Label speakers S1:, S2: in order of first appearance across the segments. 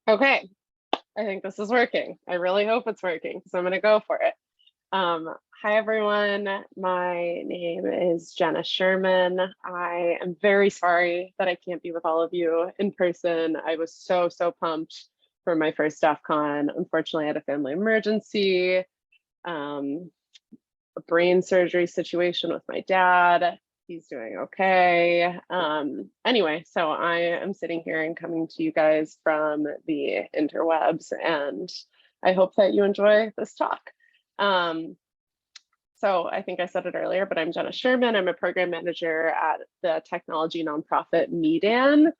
S1: Okay, I think this is working. I really hope it's working because I'm going to go for it. Hi, everyone. My name is Jenna Sherman. I am very sorry that I can't be with all of you in person. I was so pumped for my first DEFCON. Unfortunately, I had a family emergency, a brain surgery situation with my dad. He's doing okay. Anyway, so I am sitting here and coming to you guys from the interwebs, and I hope that you enjoy this talk. So I think I said it earlier, but I'm Jenna Sherman. I'm a program manager at the technology nonprofit Meedan.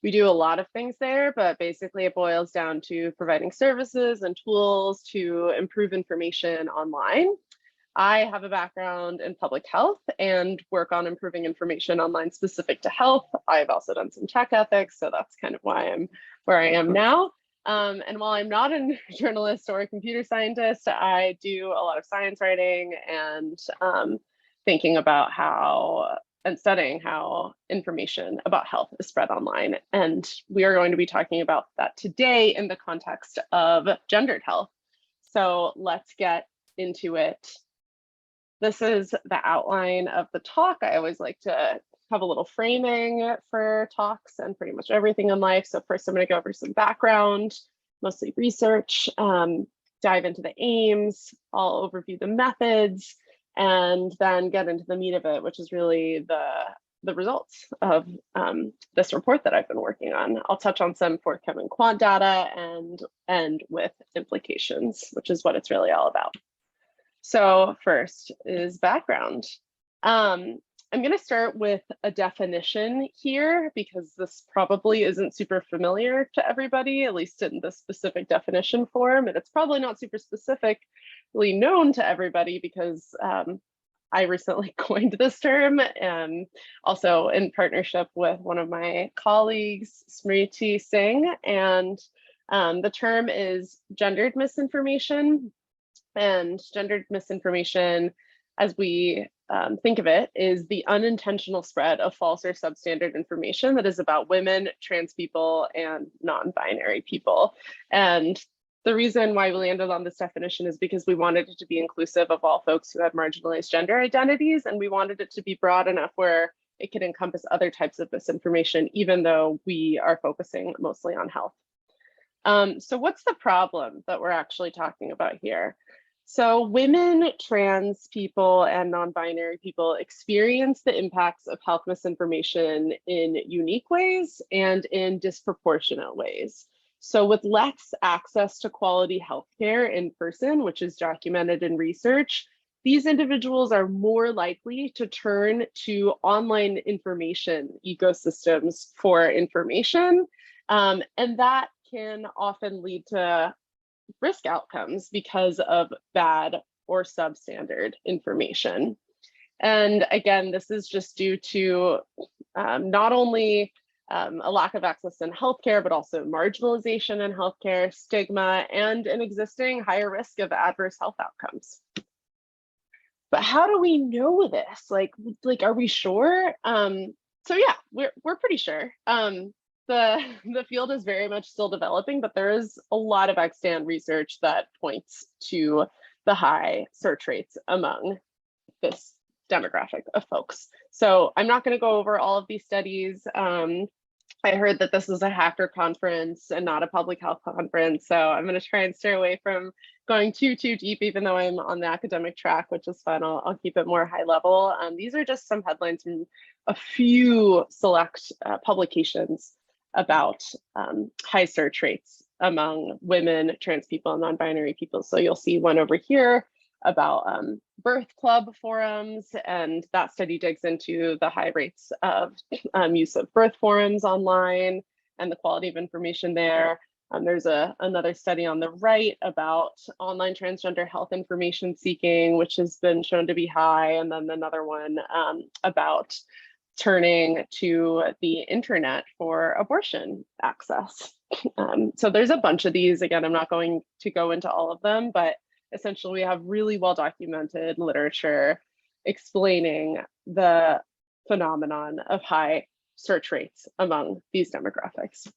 S1: We do a lot of things there, but basically it boils down to providing services and tools to improve information online. I have a background in public health and work on improving information online specific to health. I've also done some tech ethics, so that's kind of why I'm where I am now. And while I'm not a journalist or a computer scientist, I do a lot of science writing and thinking about how and studying how information about health is spread online. And we are going to be talking about that today in the context of gendered health. So let's get into it. This is the outline of the talk. I always like to have a little framing for talks and pretty much everything in life. So first I'm going to go over some background, mostly research, dive into the aims, I'll overview the methods, and then get into the meat of it, which is really the results of this report that I've been working on. I'll touch on some forthcoming quant data and end with implications, which is what it's really all about. So first is background. I'm going to start with a definition here because this probably isn't super familiar to everybody, at least in the specific definition form, and it's probably not super specifically known to everybody because I recently coined this term, also in partnership with one of my colleagues, Smriti Singh, and the term is gendered misinformation. And gendered misinformation, as we think of it, is the unintentional spread of false or substandard information that is about women, trans people, and non-binary people. And the reason why we landed on this definition is because we wanted it to be inclusive of all folks who had marginalized gender identities, and we wanted it to be broad enough where it could encompass other types of misinformation, even though we are focusing mostly on health. So what's the problem that we're actually talking about here? So women, trans people, and non-binary people experience the impacts of health misinformation in unique ways and in disproportionate ways. So with less access to quality healthcare in person, which is documented in research, these individuals are more likely to turn to online information ecosystems for information, and that can often lead to risk outcomes because of bad or substandard information. And again, this is just due to not only a lack of access in healthcare, but also marginalization in healthcare, stigma, and an existing higher risk of adverse health outcomes. But how do we know this? Like are we sure? So yeah, we're pretty sure. The field is very much still developing, but there is a lot of extant research that points to the high search rates among this demographic of folks. So I'm not going to go over all of these studies. I heard that this is a hacker conference and not a public health conference, so I'm going to try and stay away from going too deep, even though I'm on the academic track, which is fun. I'll keep it more high level. These are just some headlines from a few select publications about high search rates among women, trans people, and non-binary people. So you'll see one over here about birth club forums, and that study digs into the high rates of use of birth forums online and the quality of information there. There's another study on the right about online transgender health information seeking, which has been shown to be high, and then another one about turning to the internet for abortion access. So there's a bunch of these. Again, I'm not going to go into all of them, but essentially we have really well-documented literature explaining the phenomenon of high search rates among these demographics.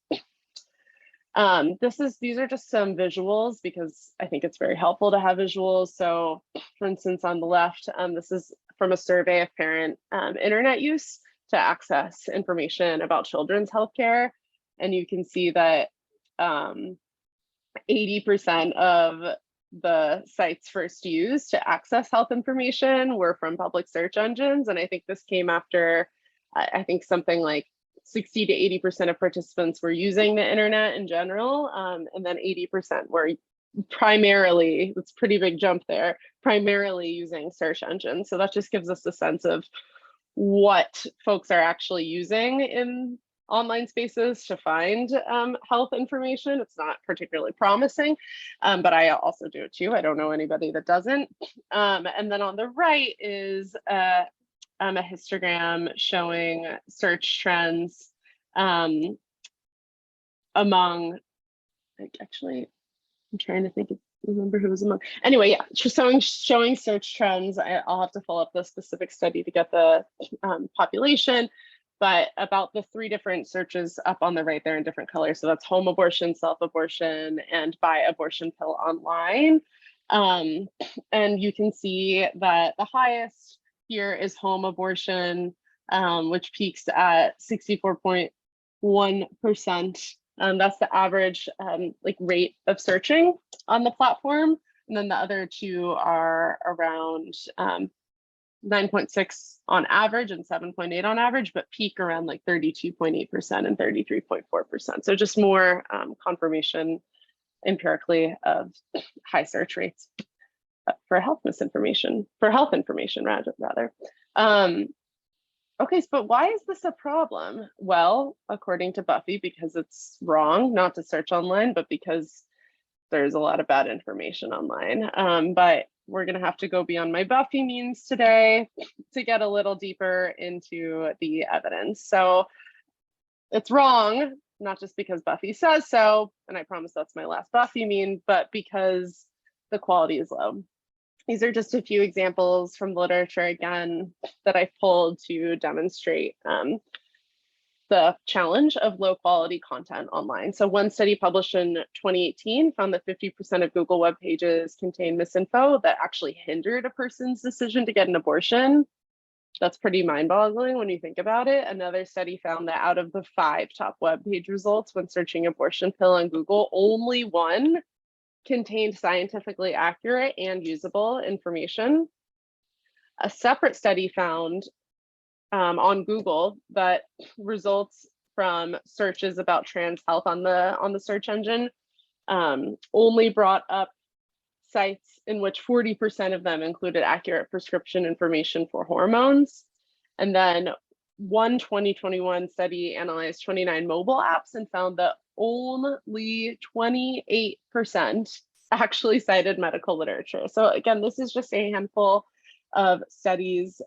S1: These are just some visuals because I think it's very helpful to have visuals. So for instance, on the left, this is from a survey of parent internet use to access information about children's healthcare. And you can see that 80% of the sites first used to access health information were from public search engines. And I think this came after, I think something like 60 to 80% of participants were using the internet in general. And then 80% were primarily, it's a pretty big jump there, primarily using search engines. So that just gives us a sense of what folks are actually using in online spaces to find health information. It's not particularly promising, but I also do it too. I don't know anybody that doesn't. And then on the right is a histogram showing search trends among, actually, I'm trying to remember who was among. Anyway, yeah, showing search trends. I'll have to follow up the specific study to get the population, but about the 3 different searches up on the right there in different colors. So that's home abortion, self-abortion, and buy abortion pill online. And you can see that the highest here is home abortion, which peaks at 64.1%. That's the average rate of searching on the platform. And then the other 2 are around 9.6 on average and 7.8 on average, but peak around like 32.8% and 33.4%. So just more confirmation empirically of high search rates for health information rather. Okay, but why is this a problem? Well, according to Buffy, because it's wrong not to search online, but because there's a lot of bad information online. But we're gonna have to go beyond my Buffy means today to get a little deeper into the evidence. So it's wrong, not just because Buffy says so, and I promise that's my last Buffy meme, but because the quality is low. These are just a few examples from the literature, again, that I've pulled to demonstrate the challenge of low quality content online. So one study published in 2018 found that 50% of Google web pages contain misinfo that actually hindered a person's decision to get an abortion. That's pretty mind-boggling when you think about it. Another study found that out of the 5 top web page results when searching abortion pill on Google, only 1 contained scientifically accurate and usable information. A separate study found on Google that results from searches about trans health on the search engine only brought up sites in which 40% of them included accurate prescription information for hormones. And then one 2021 study analyzed 29 mobile apps and found that only 28% actually cited medical literature. So again, this is just a handful of studies.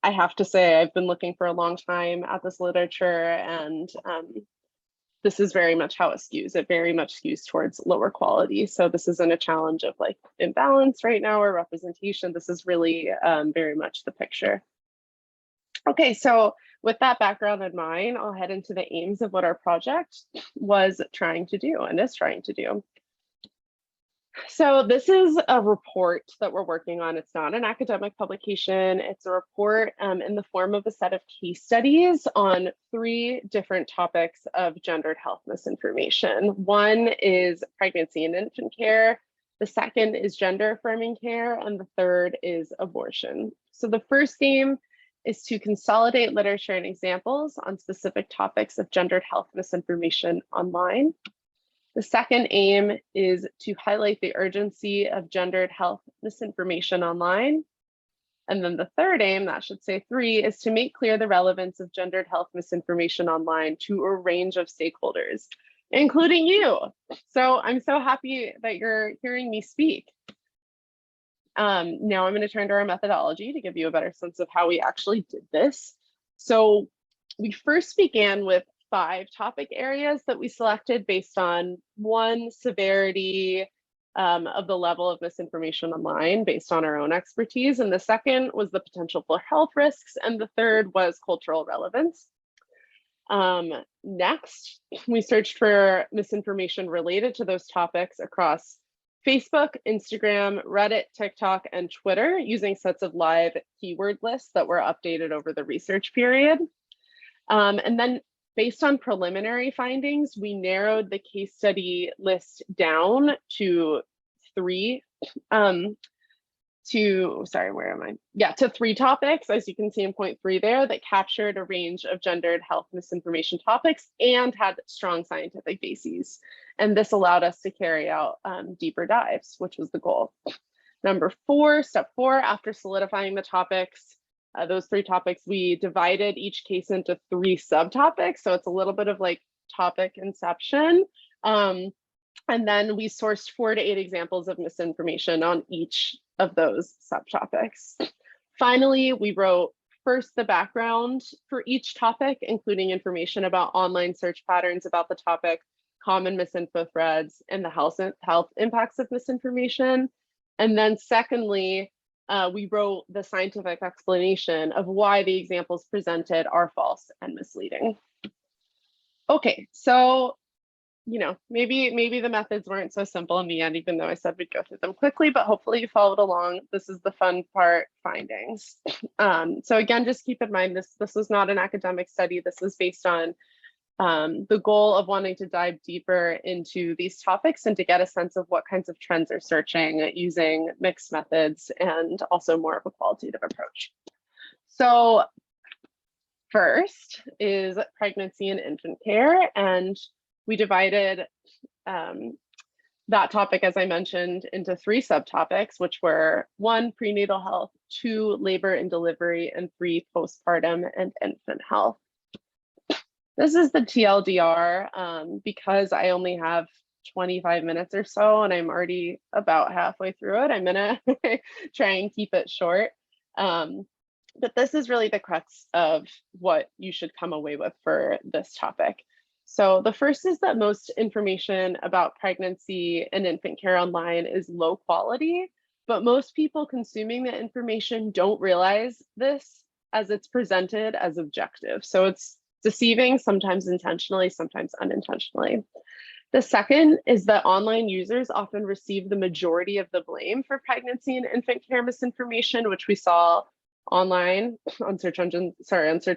S1: I have to say, I've been looking for a long time at this literature, and this is very much how it skews. It very much skews towards lower quality. So this isn't a challenge of like imbalance right now or representation. This is really very much the picture. Okay, so with that background in mind, I'll head into the aims of what our project was trying to do and is trying to do. So this is a report that we're working on. It's not an academic publication. It's a report in the form of a set of case studies on 3 different topics of gendered health misinformation. One is pregnancy and infant care. The second is gender-affirming care. And the third is abortion. So the first aim is to consolidate literature and examples on specific topics of gendered health misinformation online. The second aim is to highlight the urgency of gendered health misinformation online. And then the third aim, that should say 3, is to make clear the relevance of gendered health misinformation online to a range of stakeholders, including you. So I'm so happy that you're hearing me speak. Now I'm going to turn to our methodology to give you a better sense of how we actually did this. So we first began with 5 topic areas that we selected based on 1, severity of the level of misinformation online based on our own expertise. And the second was the potential for health risks. And the third was cultural relevance. Next, we searched for misinformation related to those topics across Facebook, Instagram, Reddit, TikTok, and Twitter using sets of live keyword lists that were updated over the research period. And then based on preliminary findings, we narrowed the case study list down to three to three topics, as you can see in point 3 there, that captured a range of gendered health misinformation topics and had strong scientific bases. And this allowed us to carry out deeper dives, which was the goal. Step 4, after solidifying the topics, those 3 topics, we divided each case into 3 subtopics. So it's a little bit of like topic inception. And then we sourced 4 to 8 examples of misinformation on each of those subtopics. Finally, we wrote first the background for each topic, including information about online search patterns about the topic, common misinfo threads, and the health impacts of misinformation. And then secondly, we wrote the scientific explanation of why the examples presented are false and misleading. Okay, so maybe the methods weren't so simple in the end, even though I said we'd go through them quickly, but hopefully you followed along. This is the fun part, findings. So again, just keep in mind, this was not an academic study. This was based on the goal of wanting to dive deeper into these topics and to get a sense of what kinds of trends are searching using mixed methods and also more of a qualitative approach. So first is pregnancy and infant care, and we divided that topic, as I mentioned, into 3 subtopics, which were 1, prenatal health, 2, labor and delivery, and 3, postpartum and infant health. This is the TLDR because I only have 25 minutes or so, and I'm already about halfway through it. I'm gonna try and keep it short. But this is really the crux of what you should come away with for this topic. So the first is that most information about pregnancy and infant care online is low quality, but most people consuming the information don't realize this as it's presented as objective. So it's deceiving, sometimes intentionally, sometimes unintentionally. The second is that online users often receive the majority of the blame for pregnancy and infant care misinformation, which we saw online on search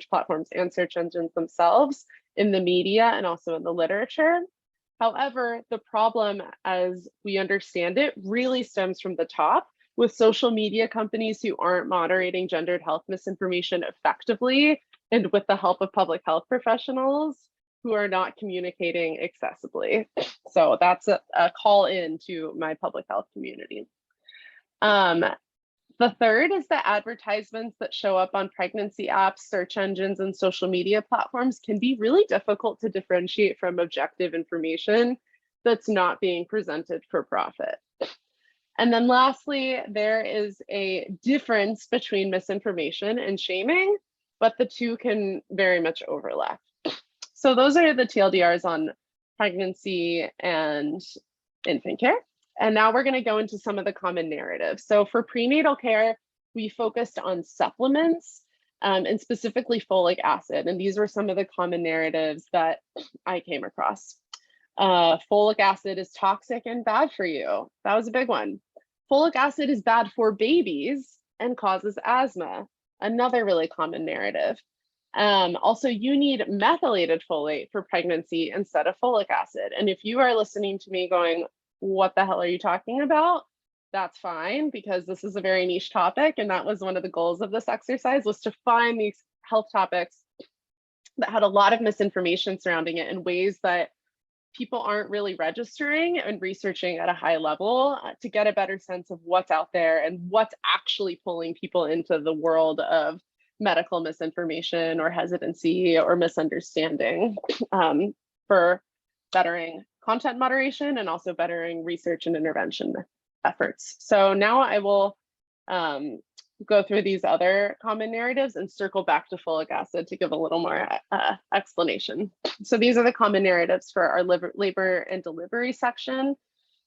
S1: platforms and search engines themselves, in the media, and also in the literature. However, the problem, as we understand it, really stems from the top, with social media companies who aren't moderating gendered health misinformation effectively, and with the help of public health professionals who are not communicating accessibly. So that's a call in to my public health community. The third is that advertisements that show up on pregnancy apps, search engines, and social media platforms can be really difficult to differentiate from objective information that's not being presented for profit. And then lastly, there is a difference between misinformation and shaming, but the two can very much overlap. So those are the TLDRs on pregnancy and infant care. And now we're going to go into some of the common narratives. So for prenatal care, we focused on supplements and specifically folic acid. And these were some of the common narratives that I came across. Folic acid is toxic and bad for you. That was a big one. Folic acid is bad for babies and causes asthma. Another really common narrative. Also, you need methylated folate for pregnancy instead of folic acid. And if you are listening to me going, what the hell are you talking about? That's fine, because this is a very niche topic, and that was one of the goals of this exercise, was to find these health topics that had a lot of misinformation surrounding it in ways that people aren't really registering and researching at a high level to get a better sense of what's out there and what's actually pulling people into the world of medical misinformation or hesitancy or misunderstanding for bettering content moderation and also bettering research and intervention efforts. So now I will go through these other common narratives and circle back to folic acid to give a little more explanation. So these are the common narratives for our labor and delivery section,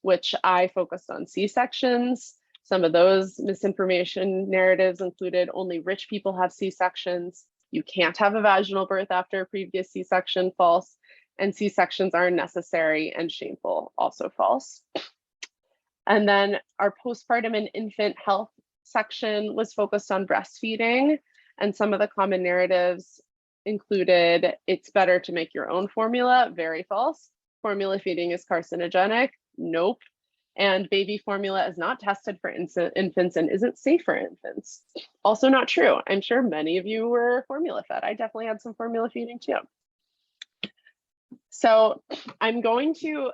S1: which I focused on C-sections. Some of those misinformation narratives included only rich people have C-sections, You can't have a vaginal birth after a previous C-section, false. And C-sections are necessary and shameful, also false. And then our postpartum and infant health section was focused on breastfeeding, and some of the common narratives included, it's better to make your own formula, very false. Formula feeding is carcinogenic, nope. And baby formula is not tested for infants and isn't safe for infants. Also not true. I'm sure many of you were formula fed. I definitely had some formula feeding too. So I'm going to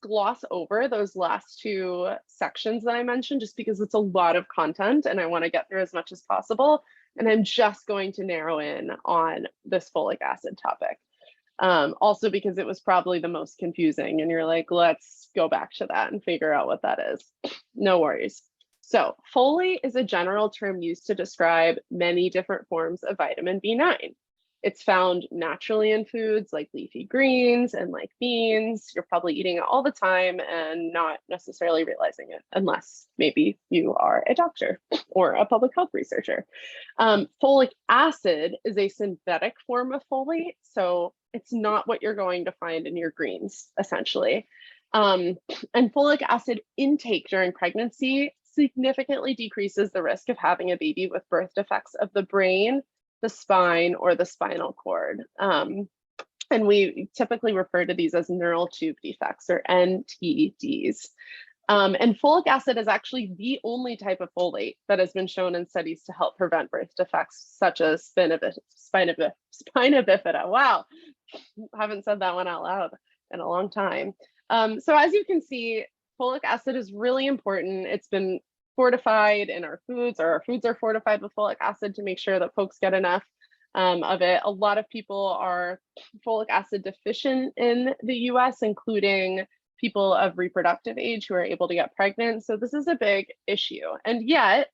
S1: gloss over those last two sections that I mentioned, just because it's a lot of content and I want to get through as much as possible. And I'm just going to narrow in on this folic acid topic. Also because it was probably the most confusing and you're like, let's go back to that and figure out what that is. No worries. So folate is a general term used to describe many different forms of vitamin B9. It's found naturally in foods like leafy greens and like beans. You're probably eating it all the time and not necessarily realizing it, unless maybe you are a doctor or a public health researcher. Folic acid is a synthetic form of folate, so it's not what you're going to find in your greens, essentially. And folic acid intake during pregnancy significantly decreases the risk of having a baby with birth defects of the brain, the spine, or the spinal cord. And we typically refer to these as neural tube defects, or NTDs. And folic acid is actually the only type of folate that has been shown in studies to help prevent birth defects, such as spina bifida. Wow, haven't said that one out loud in a long time. So as you can see, folic acid is really important. It's been fortified in our foods, or our foods are fortified with folic acid to make sure that folks get enough of it. A lot of people are folic acid deficient in the US, including people of reproductive age who are able to get pregnant. So this is a big issue. And yet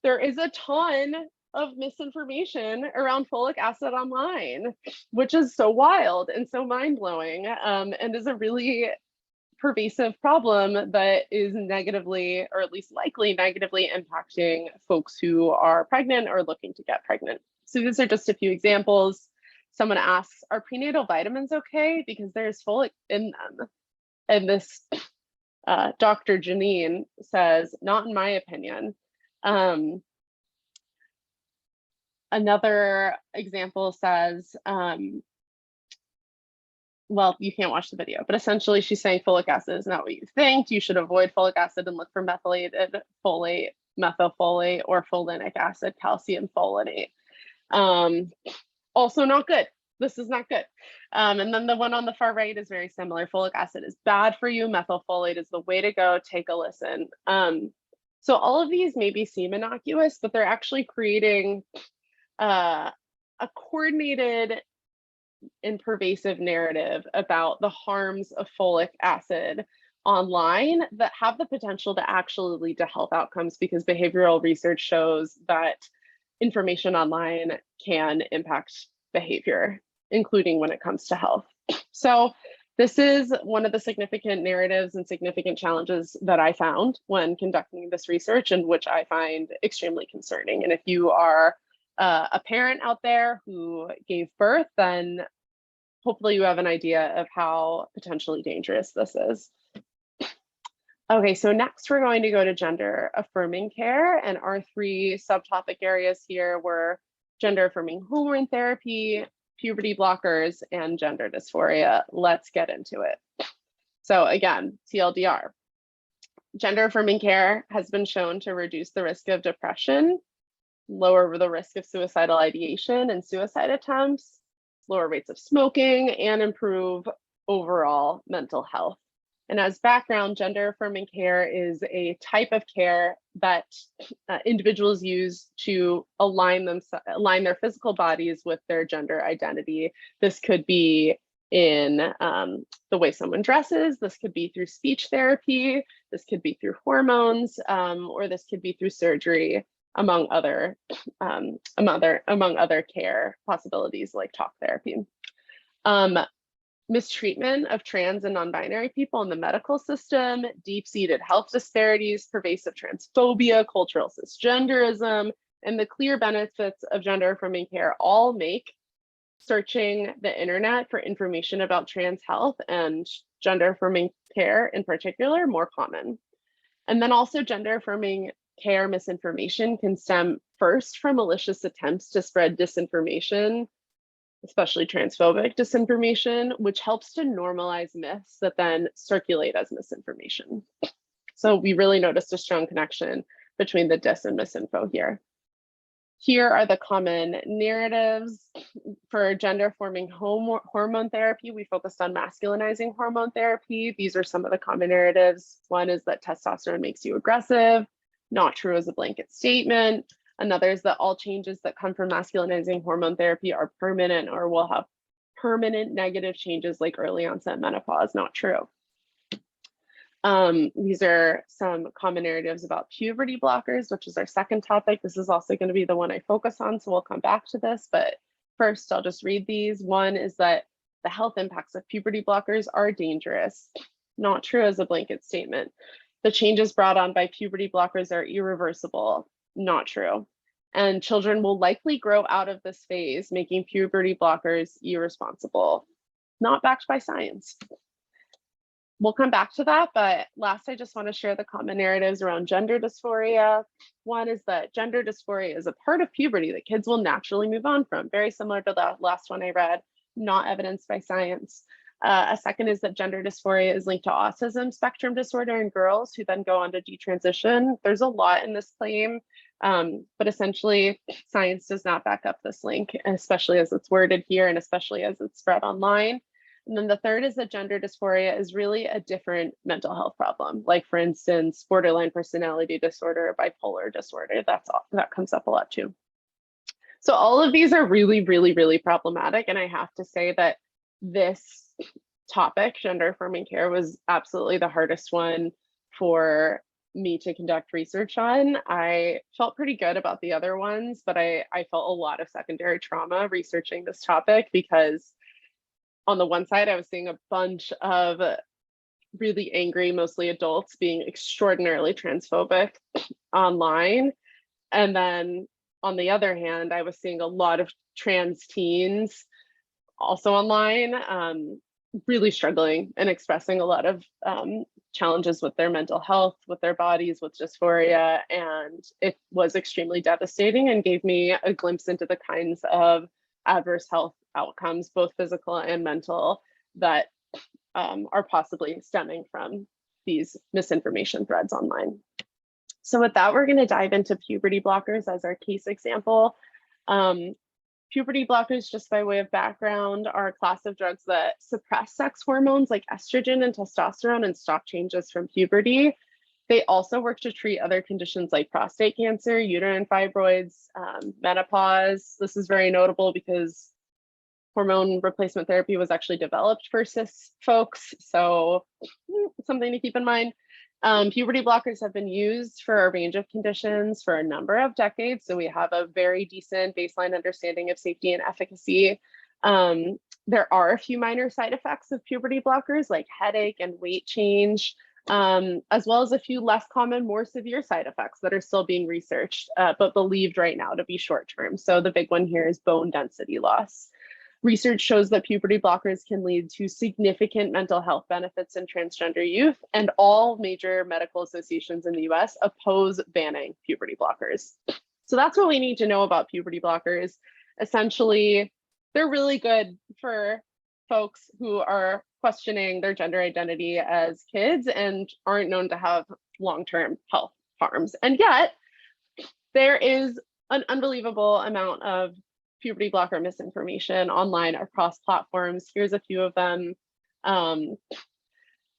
S1: there is a ton of misinformation around folic acid online, which is so wild and so mind-blowing, and is a really pervasive problem that is negatively, or at least likely negatively, impacting folks who are pregnant or looking to get pregnant. So these are just a few examples. Someone asks, are prenatal vitamins okay? Because there's folic in them. And this Dr. Janine says, not in my opinion. Another example says, well, you can't watch the video, but essentially she's saying folic acid is not what you think. You should avoid folic acid and look for methylated folate, methylfolate, or folinic acid, calcium folinate. Also not good. This is not good. And then the one on the far right is very similar. Folic acid is bad for you. Methylfolate is the way to go. Take a listen. So all of these maybe seem innocuous, but they're actually creating a coordinated and pervasive narrative about the harms of folic acid online that have the potential to actually lead to health outcomes, because behavioral research shows that information online can impact behavior, including when it comes to health. So this is one of the significant narratives and significant challenges that I found when conducting this research, and which I find extremely concerning. And if you are a parent out there who gave birth, then hopefully you have an idea of how potentially dangerous this is. Okay, so next we're going to go to gender-affirming care, and our three subtopic areas here were gender-affirming hormone therapy, puberty blockers, and gender dysphoria. Let's get into it. So again, TLDR. Gender-affirming care has been shown to reduce the risk of depression, lower the risk of suicidal ideation and suicide attempts, lower rates of smoking, and improve overall mental health. And as background, gender-affirming care is a type of care that individuals use to align their physical bodies with their gender identity. This could be in the way someone dresses, this could be through speech therapy, this could be through hormones, or this could be through surgery, among other care possibilities like talk therapy. Mistreatment of trans and non-binary people in the medical system, deep-seated health disparities, pervasive transphobia, cultural cisgenderism, And the clear benefits of gender-affirming care all make searching the internet for information about trans health and gender-affirming care in particular more common. And then also gender-affirming care misinformation can stem first from malicious attempts to spread disinformation, especially transphobic disinformation, which helps to normalize myths that then circulate as misinformation. So we really noticed a strong connection between the dis and misinfo here. Here are the common narratives for gender-affirming hormone therapy. We focused on masculinizing hormone therapy. These are some of the common narratives. One is that testosterone makes you aggressive. Not true as a blanket statement. Another is that all changes that come from masculinizing hormone therapy are permanent or will have permanent negative changes like early onset menopause. Not true. These are some common narratives about puberty blockers, which is our second topic. This is also going to be the one I focus on, so we'll come back to this. But first, I'll just read these. One is that the health impacts of puberty blockers are dangerous. Not true as a blanket statement. The changes brought on by puberty blockers are irreversible. Not true. And children will likely grow out of this phase, making puberty blockers irresponsible. Not backed by science. We'll come back to that, but last I just want to share the common narratives around gender dysphoria. One is that gender dysphoria is a part of puberty that kids will naturally move on from, very similar to the last one I read, not evidenced by science. A second is that gender dysphoria is linked to autism spectrum disorder in girls who then go on to detransition. There's a lot in this claim, but essentially science does not back up this link, especially as it's worded here and especially as it's spread online. And then the third is that gender dysphoria is really a different mental health problem. Like for instance, borderline personality disorder, bipolar disorder, that comes up a lot too. So all of these are really, really, really problematic. And I have to say that this topic, gender-affirming care, was absolutely the hardest one for me to conduct research on. I felt pretty good about the other ones, but I felt a lot of secondary trauma researching this topic because on the one side, I was seeing a bunch of really angry, mostly adults, being extraordinarily transphobic online. And then on the other hand, I was seeing a lot of trans teens also online, really struggling and expressing a lot of challenges with their mental health, with their bodies, with dysphoria. And it was extremely devastating and gave me a glimpse into the kinds of adverse health outcomes, both physical and mental, that are possibly stemming from these misinformation threads online. So with that, we're going to dive into puberty blockers as our case example. Puberty blockers, just by way of background, are a class of drugs that suppress sex hormones like estrogen and testosterone and stop changes from puberty. They also work to treat other conditions like prostate cancer, uterine fibroids, menopause. This is very notable because hormone replacement therapy was actually developed for cis folks, so something to keep in mind. Puberty blockers have been used for a range of conditions for a number of decades, so we have a very decent baseline understanding of safety and efficacy. There are a few minor side effects of puberty blockers like headache and weight change, as well as a few less common, more severe side effects that are still being researched, but believed right now to be short-term. So the big one here is bone density loss. Research shows that puberty blockers can lead to significant mental health benefits in transgender youth, and all major medical associations in the US oppose banning puberty blockers. So that's what we need to know about puberty blockers. Essentially, they're really good for folks who are questioning their gender identity as kids and aren't known to have long-term health harms. And yet, there is an unbelievable amount of puberty blocker misinformation online across platforms. Here's a few of them. I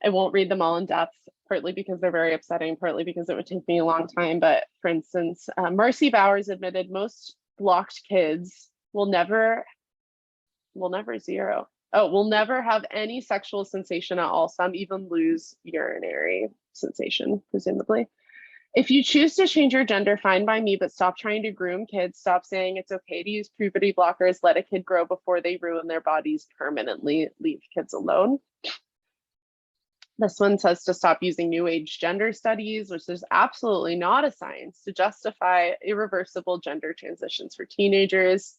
S1: won't read them all in depth, partly because they're very upsetting, partly because it would take me a long time. But for instance, Marcy Bowers admitted most blocked kids will never have any sexual sensation at all. Some even lose urinary sensation, presumably. If you choose to change your gender, fine by me, but stop trying to groom kids. Stop saying it's okay to use puberty blockers. Let a kid grow before they ruin their bodies permanently. Leave kids alone. This one says to stop using new age gender studies, which is absolutely not a science, to justify irreversible gender transitions for teenagers.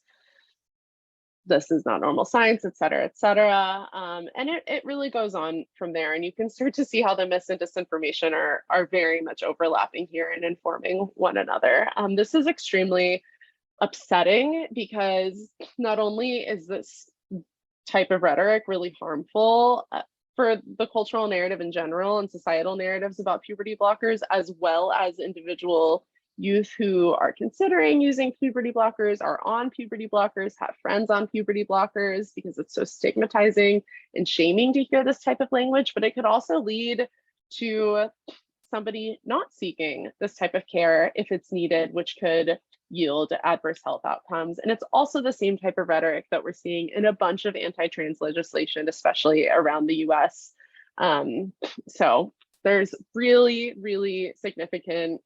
S1: This is not normal science, et cetera, et cetera. And it really goes on from there. And you can start to see how the mis and disinformation are very much overlapping here and informing one another. This is extremely upsetting because not only is this type of rhetoric really harmful for the cultural narrative in general and societal narratives about puberty blockers, as well as individual youth who are considering using puberty blockers, are on puberty blockers, have friends on puberty blockers, because it's so stigmatizing and shaming to hear this type of language. But it could also lead to somebody not seeking this type of care if it's needed, which could yield adverse health outcomes. And it's also the same type of rhetoric that we're seeing in a bunch of anti-trans legislation, especially around the US. So there's really, really significant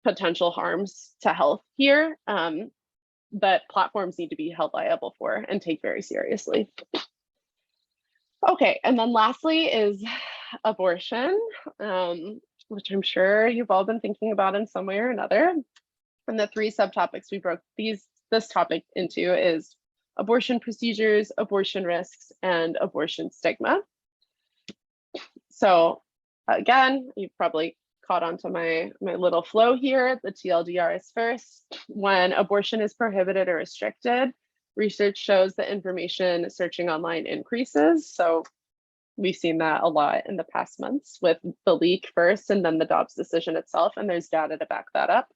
S1: potential harms to health here that platforms need to be held liable for and take very seriously. Okay, and then lastly is abortion, which I'm sure you've all been thinking about in some way or another. And the three subtopics we broke this topic into is abortion procedures, abortion risks, and abortion stigma. So again, you've probably caught onto my little flow here. The TLDR is first. When abortion is prohibited or restricted, research shows that information searching online increases. So we've seen that a lot in the past months with the leak first and then the Dobbs decision itself, and there's data to back that up.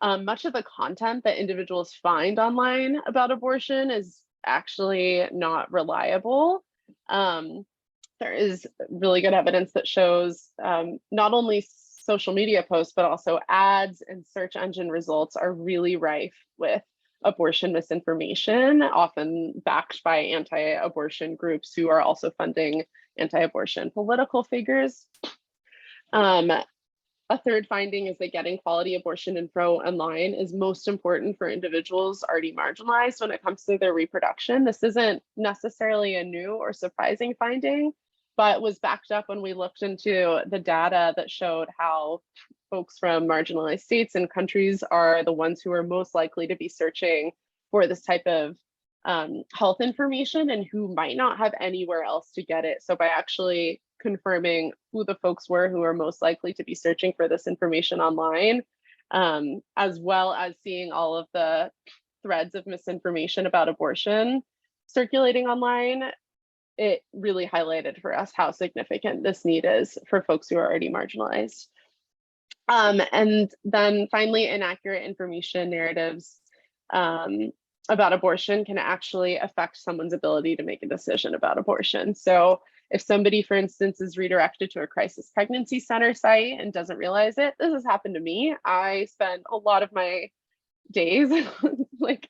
S1: Much of the content that individuals find online about abortion is actually not reliable. There is really good evidence that shows not only social media posts, but also ads and search engine results are really rife with abortion misinformation, often backed by anti-abortion groups who are also funding anti-abortion political figures. A third finding is that getting quality abortion info online is most important for individuals already marginalized when it comes to their reproduction. This isn't necessarily a new or surprising finding, but was backed up when we looked into the data that showed how folks from marginalized states and countries are the ones who are most likely to be searching for this type of health information and who might not have anywhere else to get it. So by actually confirming who the folks were who are most likely to be searching for this information online, as well as seeing all of the threads of misinformation about abortion circulating online, it really highlighted for us how significant this need is for folks who are already marginalized. And then finally, inaccurate information narratives about abortion can actually affect someone's ability to make a decision about abortion. So if somebody, for instance, is redirected to a crisis pregnancy center site and doesn't realize it, this has happened to me. I spend a lot of my days like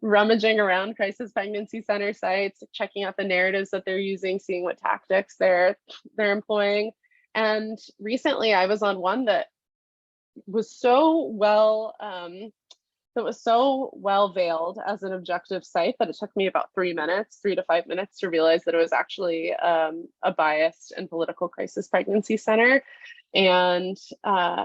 S1: rummaging around crisis pregnancy center sites, checking out the narratives that they're using, seeing what tactics they're employing. And recently I was on one that was so well veiled as an objective site that it took me about 3 to 5 minutes to realize that it was actually a biased and political crisis pregnancy center. And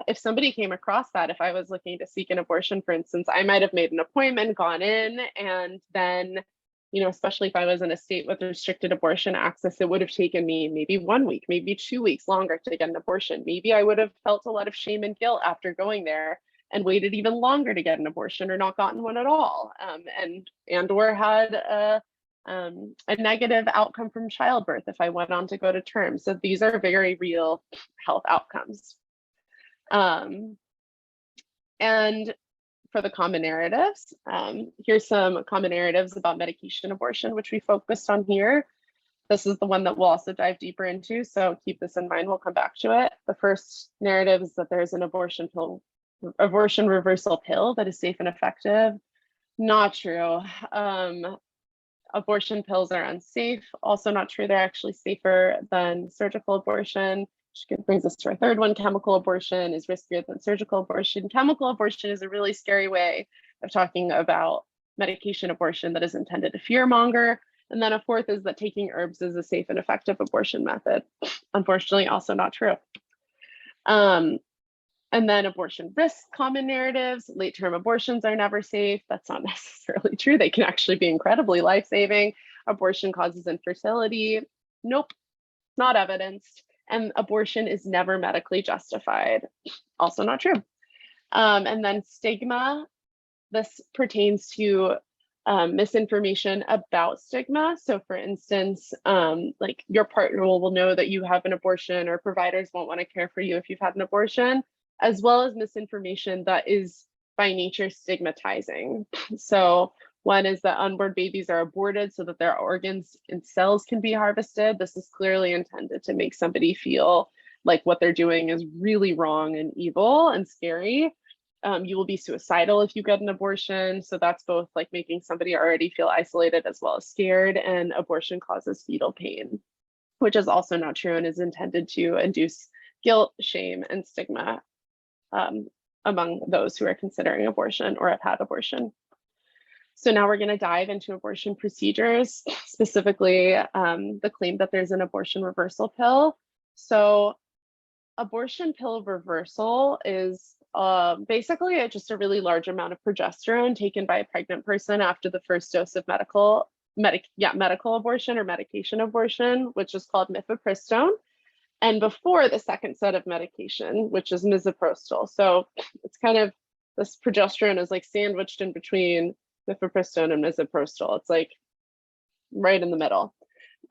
S1: if somebody came across that, if I was looking to seek an abortion, for instance, I might have made an appointment, gone in, and then, you know, especially if I was in a state with restricted abortion access, it would have taken me maybe 1 week, maybe 2 weeks longer to get an abortion. Maybe I would have felt a lot of shame and guilt after going there and waited even longer to get an abortion or not gotten one at all, and or had a negative outcome from childbirth if I went on to go to term. So these are very real health outcomes. And for the common narratives, here's some common narratives about medication abortion, which we focused on here. This is the one that we'll also dive deeper into, so keep this in mind, we'll come back to it. The first narrative is that there's an abortion reversal pill that is safe and effective. Not true. Abortion pills are unsafe. Also not true. They're actually safer than surgical abortion, which brings us to our third one. Chemical abortion is riskier than surgical abortion. Chemical abortion is a really scary way of talking about medication abortion that is intended to fearmonger. And then a fourth is that taking herbs is a safe and effective abortion method. Unfortunately, also not true. And then abortion risk, common narratives, late-term abortions are never safe. That's not necessarily true. They can actually be incredibly life-saving. Abortion causes infertility. Nope, not evidenced. And abortion is never medically justified. Also not true. And then stigma. This pertains to misinformation about stigma. So for instance, like your partner will know that you have an abortion, or providers won't want to care for you if you've had an abortion, as well as misinformation that is by nature stigmatizing. So one is that unborn babies are aborted so that their organs and cells can be harvested. This is clearly intended to make somebody feel like what they're doing is really wrong and evil and scary. You will be suicidal if you get an abortion. So that's both like making somebody already feel isolated as well as scared. And abortion causes fetal pain, which is also not true and is intended to induce guilt, shame, and stigma among those who are considering abortion or have had abortion. So now we're going to dive into abortion procedures, specifically the claim that there's an abortion reversal pill. So abortion pill reversal is basically just a really large amount of progesterone taken by a pregnant person after the first dose of medical abortion or medication abortion, which is called mifepristone, and before the second set of medication, which is misoprostol. So it's kind of, this progesterone is like sandwiched in between mifepristone and misoprostol. It's like right in the middle.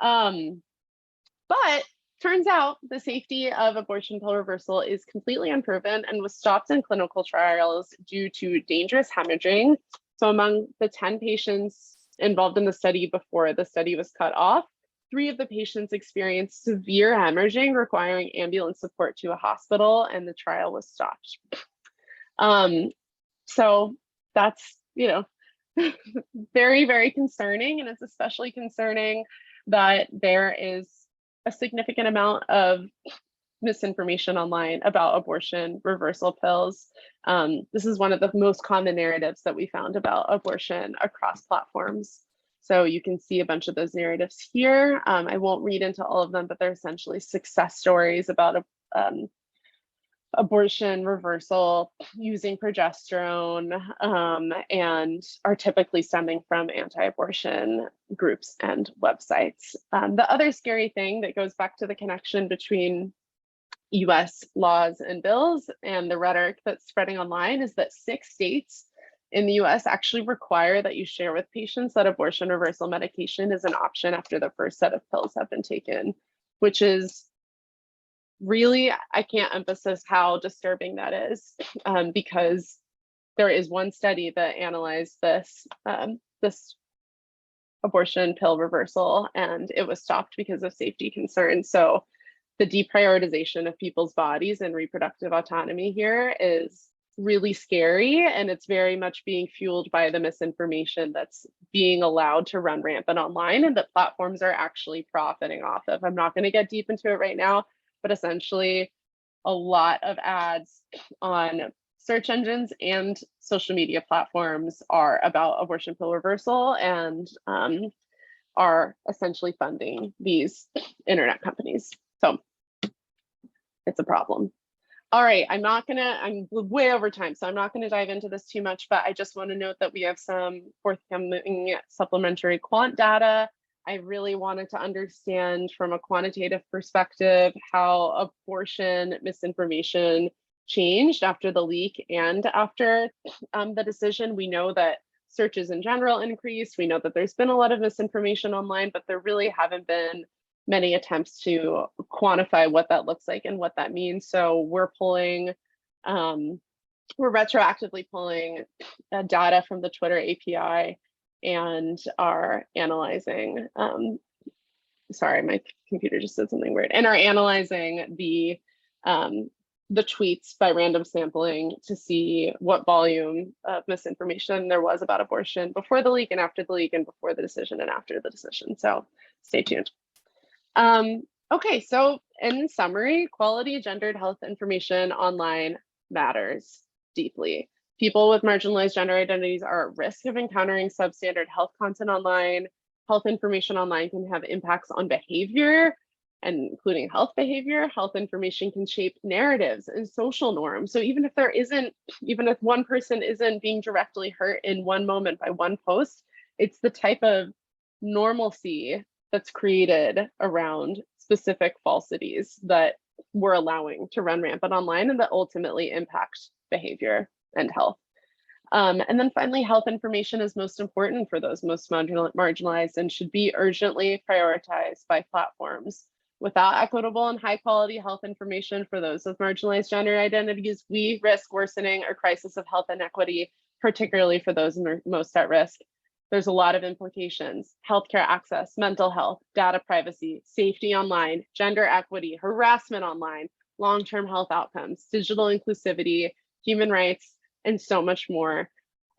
S1: But turns out the safety of abortion pill reversal is completely unproven and was stopped in clinical trials due to dangerous hemorrhaging. So among the 10 patients involved in the study before the study was cut off, 3 of the patients experienced severe hemorrhaging requiring ambulance support to a hospital, and the trial was stopped. So that's, very, very concerning. And it's especially concerning that there is a significant amount of misinformation online about abortion reversal pills. This is one of the most common narratives that we found about abortion across platforms. So you can see a bunch of those narratives here. I won't read into all of them, but they're essentially success stories about abortion reversal using progesterone, and are typically stemming from anti-abortion groups and websites. The other scary thing that goes back to the connection between US laws and bills and the rhetoric that's spreading online is that 6 states in the US actually require that you share with patients that abortion reversal medication is an option after the first set of pills have been taken, which is really, I can't emphasize how disturbing that is, because there is one study that analyzed this abortion pill reversal, and it was stopped because of safety concerns. So the deprioritization of people's bodies and reproductive autonomy here is really scary, and it's very much being fueled by the misinformation that's being allowed to run rampant online and that platforms are actually profiting off of. I'm not going to get deep into it right now, but essentially a lot of ads on search engines and social media platforms are about abortion pill reversal and are essentially funding these internet companies. So it's a problem. All right, I'm way over time, so I'm not gonna dive into this too much, but I just wanna note that we have some forthcoming supplementary quant data. I really wanted to understand from a quantitative perspective how abortion misinformation changed after the leak and after the decision. We know that searches in general increased. We know that there's been a lot of misinformation online, but there really haven't been many attempts to quantify what that looks like and what that means. So we're retroactively pulling data from the Twitter API and are analyzing, sorry, my computer just did something weird, and are analyzing the tweets by random sampling to see what volume of misinformation there was about abortion before the leak and after the leak and before the decision and after the decision. So stay tuned. Okay, so in summary, quality gendered health information online matters deeply. People with marginalized gender identities are at risk of encountering substandard health content online. health information online can have impacts on behavior, and including health behavior. Health information can shape narratives and social norms. So even if one person isn't being directly hurt in one moment by one post, it's the type of normalcy that's created around specific falsities that we're allowing to run rampant online and that ultimately impact behavior and health. And then finally, health information is most important for those most marginalized and should be urgently prioritized by platforms. Without equitable and high quality health information for those with marginalized gender identities, we risk worsening our crisis of health inequity, particularly for those most at risk. There's a lot of implications: healthcare access, mental health, data privacy, safety online, gender equity, harassment online, long-term health outcomes, digital inclusivity, human rights, and so much more.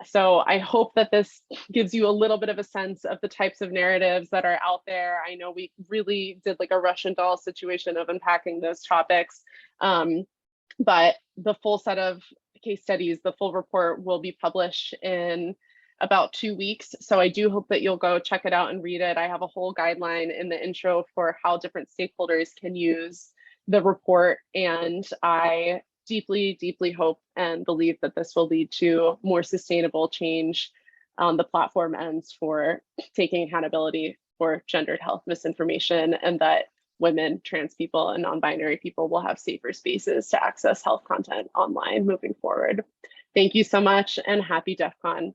S1: So I hope that this gives you a little bit of a sense of the types of narratives that are out there. I know we really did like a Russian doll situation of unpacking those topics, but the full set of case studies, the full report will be published in about 2 weeks. So I do hope that you'll go check it out and read it. I have a whole guideline in the intro for how different stakeholders can use the report, and I deeply, deeply hope and believe that this will lead to more sustainable change on the platform ends for taking accountability for gendered health misinformation, and that women, trans people, and non-binary people will have safer spaces to access health content online moving forward. Thank you so much, and happy DEFCON.